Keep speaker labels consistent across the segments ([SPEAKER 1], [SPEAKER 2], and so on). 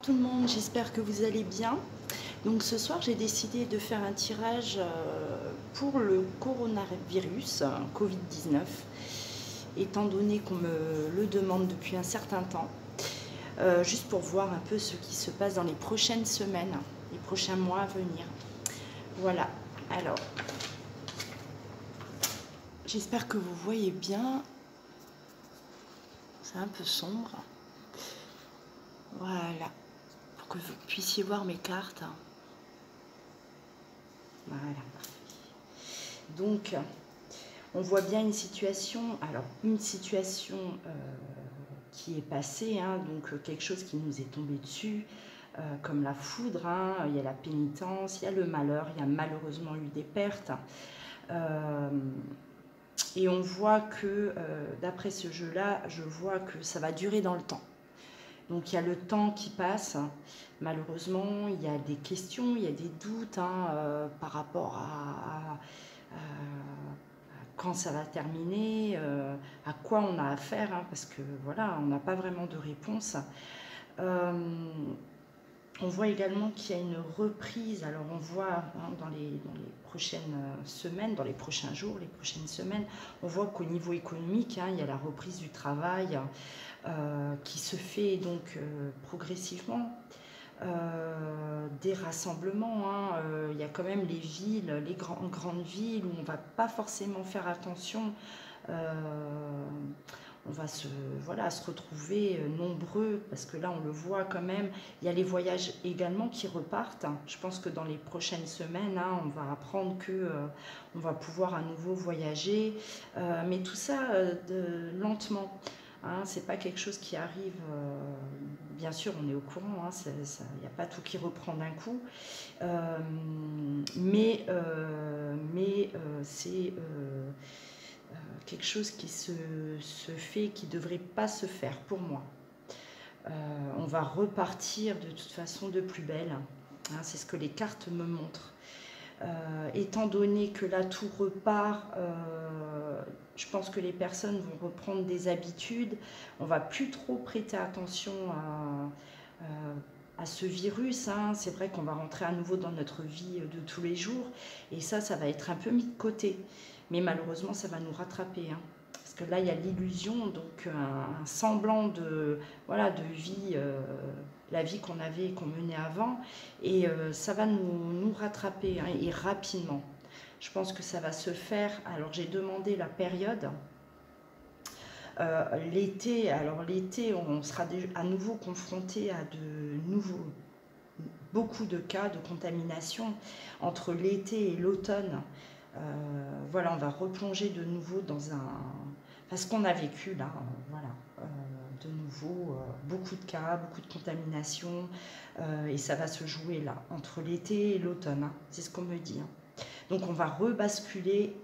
[SPEAKER 1] Tout le monde, j'espère que vous allez bien. Donc ce soir, j'ai décidé de faire un tirage pour le coronavirus, Covid-19, étant donné qu'on me le demande depuis un certain temps, juste pour voir un peu ce qui se passe dans les prochaines semaines, les prochains mois à venir. Voilà, alors, j'espère que vous voyez bien, c'est un peu sombre. Voilà, pour que vous puissiez voir mes cartes. Voilà. Donc, on voit bien une situation, qui est passée, hein, donc quelque chose qui nous est tombé dessus, comme la foudre, hein, il y a la pénitence, il y a le malheur, il y a malheureusement eu des pertes. Et on voit que, d'après ce jeu-là, je vois que ça va durer dans le temps. Donc il y a le temps qui passe, malheureusement, il y a des questions, il y a des doutes par rapport à quand ça va terminer, à quoi on a affaire, hein, parce que voilà, on n'a pas vraiment de réponse. On voit également qu'il y a une reprise, alors on voit dans les prochaines semaines, dans les prochains jours, les prochaines semaines, on voit qu'au niveau économique, il y a la reprise du travail qui se fait donc progressivement. Des rassemblements, il y a quand même les villes, les grandes villes où on ne va pas forcément faire attention. On va se retrouver nombreux, parce que là on le voit quand même, il y a les voyages également qui repartent. Je pense que dans les prochaines semaines, on va apprendre que on va pouvoir à nouveau voyager, mais tout ça lentement. C'est pas quelque chose qui arrive, bien sûr on est au courant, il n'y a pas tout qui reprend d'un coup, mais c'est quelque chose qui se fait, qui ne devrait pas se faire pour moi. On va repartir de toute façon de plus belle, c'est ce que les cartes me montrent. Étant donné que là tout repart, je pense que les personnes vont reprendre des habitudes, on va plus trop prêter attention à ce virus, c'est vrai qu'on va rentrer à nouveau dans notre vie de tous les jours, et ça va être un peu mis de côté, mais malheureusement ça va nous rattraper, parce que là il y a l'illusion, donc un semblant de vie, la vie qu'on avait et qu'on menait avant, et ça va nous rattraper, et rapidement. Je pense que ça va se faire. Alors j'ai demandé la période. L'été, alors l'été, on sera à nouveau confronté à beaucoup de cas de contamination entre l'été et l'automne. Voilà, on va replonger de nouveau dans ce qu'on a vécu là, voilà. De nouveau, beaucoup de cas, beaucoup de contamination, et ça va se jouer là, entre l'été et l'automne, c'est ce qu'on me dit. Donc on va rebasculer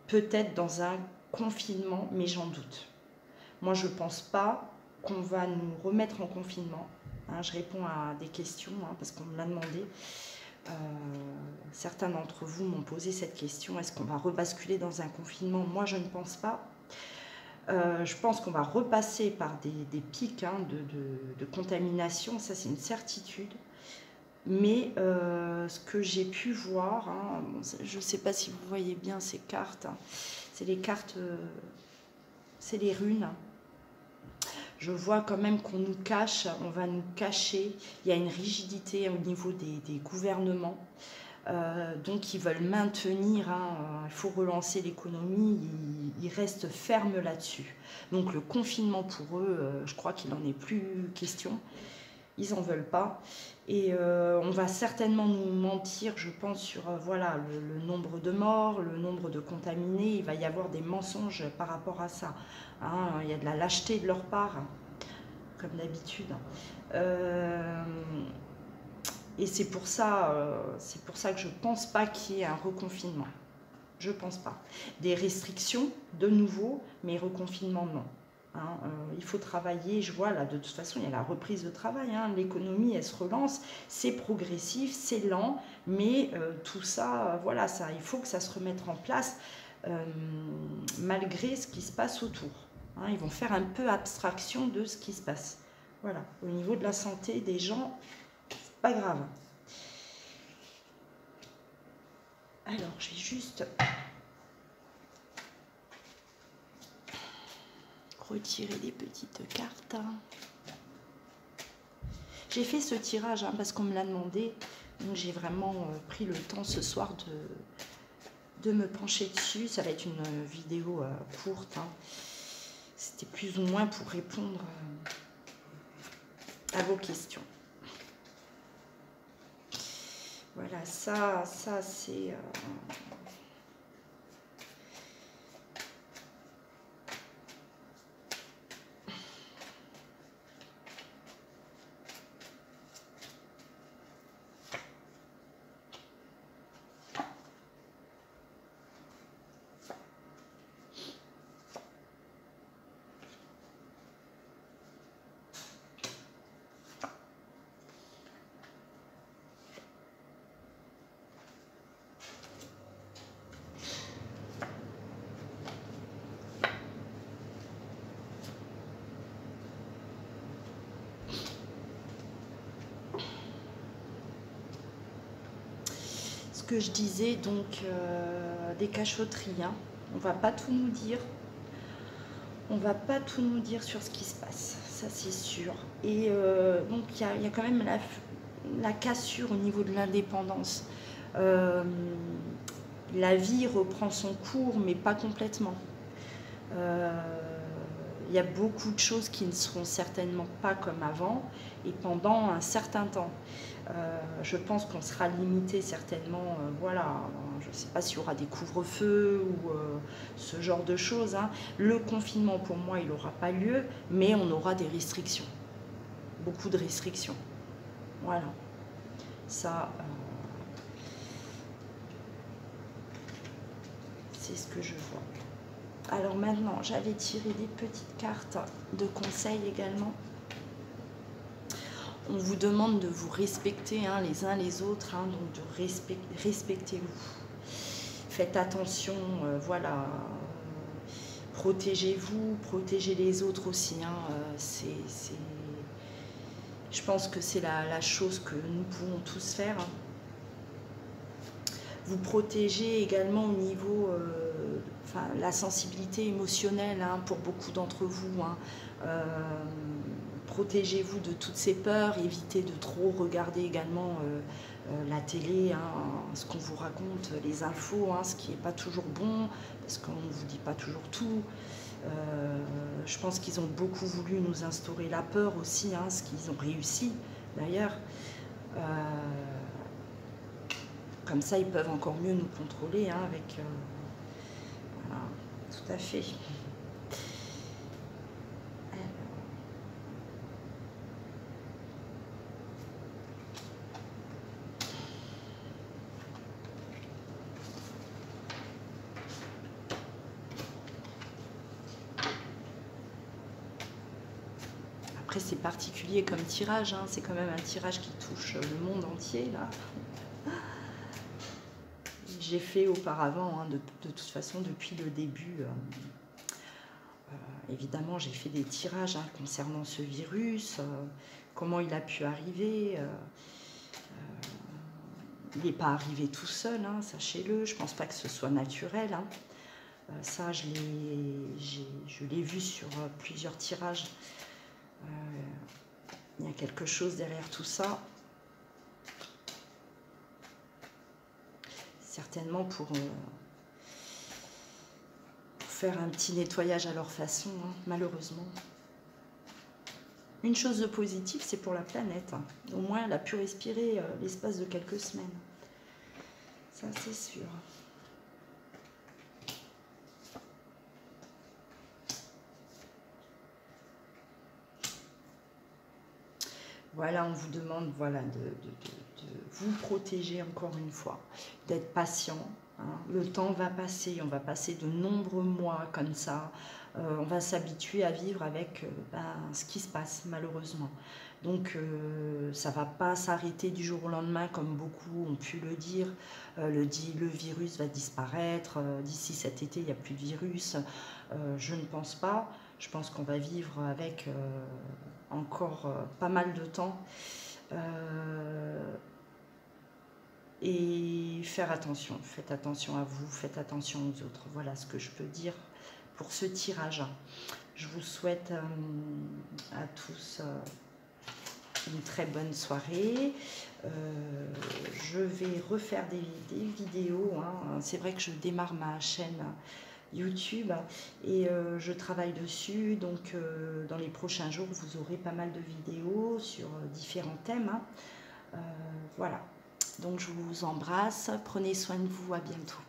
[SPEAKER 1] peut-être dans un confinement, mais j'en doute. Moi je ne pense pas qu'on va nous remettre en confinement. Je réponds à des questions, parce qu'on me l'a demandé. Certains d'entre vous m'ont posé cette question, est-ce qu'on va rebasculer dans un confinement? Moi je ne pense pas. Je pense qu'on va repasser par des pics de contamination, ça c'est une certitude. Mais ce que j'ai pu voir, je ne sais pas si vous voyez bien ces cartes, c'est les cartes, c'est les runes. Je vois quand même qu'on nous cache, on va nous cacher, il y a une rigidité au niveau des gouvernements. Donc ils veulent maintenir, il faut relancer l'économie, ils restent fermes là-dessus. Donc le confinement pour eux, je crois qu'il n'en est plus question, ils n'en veulent pas. Et on va certainement nous mentir, je pense, sur le nombre de morts, le nombre de contaminés. Il va y avoir des mensonges par rapport à ça. Il y a de la lâcheté de leur part, comme d'habitude. Et c'est pour ça que je ne pense pas qu'il y ait un reconfinement. Je ne pense pas. Des restrictions, de nouveau, mais reconfinement, non. Il faut travailler, je vois là, de toute façon, il y a la reprise de travail. L'économie, elle se relance, c'est progressif, c'est lent, mais tout ça, il faut que ça se remette en place, malgré ce qui se passe autour. Hein, ils vont faire un peu abstraction de ce qui se passe. Voilà, au niveau de la santé des gens, c'est pas grave. Alors, je vais juste retirer des petites cartes. J'ai fait ce tirage parce qu'on me l'a demandé. Donc, j'ai vraiment pris le temps ce soir de me pencher dessus. Ça va être une vidéo courte. C'était plus ou moins pour répondre à vos questions. Voilà, ça c'est... ce que je disais, donc des cachotteries. On va pas tout nous dire. On va pas tout nous dire sur ce qui se passe, ça c'est sûr. Et donc il y a quand même la cassure au niveau de l'indépendance. La vie reprend son cours, mais pas complètement. Il y a beaucoup de choses qui ne seront certainement pas comme avant et pendant un certain temps. Je pense qu'on sera limité certainement, voilà, je ne sais pas s'il y aura des couvre-feux ou ce genre de choses. Le confinement, pour moi, il n'aura pas lieu, mais on aura des restrictions, beaucoup de restrictions. Voilà, ça, c'est ce que je vois. Alors maintenant, j'avais tiré des petites cartes de conseils également. On vous demande de vous respecter les uns les autres, donc de respectez-vous. Faites attention, voilà. Protégez-vous, protégez les autres aussi. Je pense que c'est la chose que nous pouvons tous faire. Vous protégez également au niveau, la sensibilité émotionnelle pour beaucoup d'entre vous. Protégez-vous de toutes ces peurs, évitez de trop regarder également la télé, ce qu'on vous raconte, les infos, ce qui n'est pas toujours bon, parce qu'on ne vous dit pas toujours tout. Je pense qu'ils ont beaucoup voulu nous instaurer la peur aussi, ce qu'ils ont réussi d'ailleurs. Comme ça, ils peuvent encore mieux nous contrôler avec... voilà, tout à fait. Après, c'est particulier comme tirage, c'est quand même un tirage qui touche le monde entier, là. J'ai fait auparavant, de toute façon, depuis le début, évidemment, j'ai fait des tirages concernant ce virus, comment il a pu arriver. Il n'est pas arrivé tout seul, sachez-le, je ne pense pas que ce soit naturel. Ça, je l'ai vu sur plusieurs tirages. Il y a quelque chose derrière tout ça. Certainement pour faire un petit nettoyage à leur façon, malheureusement. Une chose de positive, c'est pour la planète. Au moins, elle a pu respirer l'espace de quelques semaines. Ça, c'est sûr. Voilà, on vous demande de vous protéger encore une fois, d'être patient. Le temps va passer, on va passer de nombreux mois comme ça. On va s'habituer à vivre avec ce qui se passe, malheureusement. Donc, ça ne va pas s'arrêter du jour au lendemain, comme beaucoup ont pu le dire. Le virus va disparaître. D'ici cet été, il n'y a plus de virus. Je ne pense pas. Je pense qu'on va vivre avec encore pas mal de temps. Et faire attention, faites attention à vous, faites attention aux autres. Voilà ce que je peux dire pour ce tirage. Je vous souhaite à tous une très bonne soirée. Je vais refaire des vidéos. Hein. C'est vrai que je démarre ma chaîne YouTube et je travaille dessus. Donc dans les prochains jours, vous aurez pas mal de vidéos sur différents thèmes. Hein. Voilà. Donc je vous embrasse. Prenez soin de vous. À bientôt.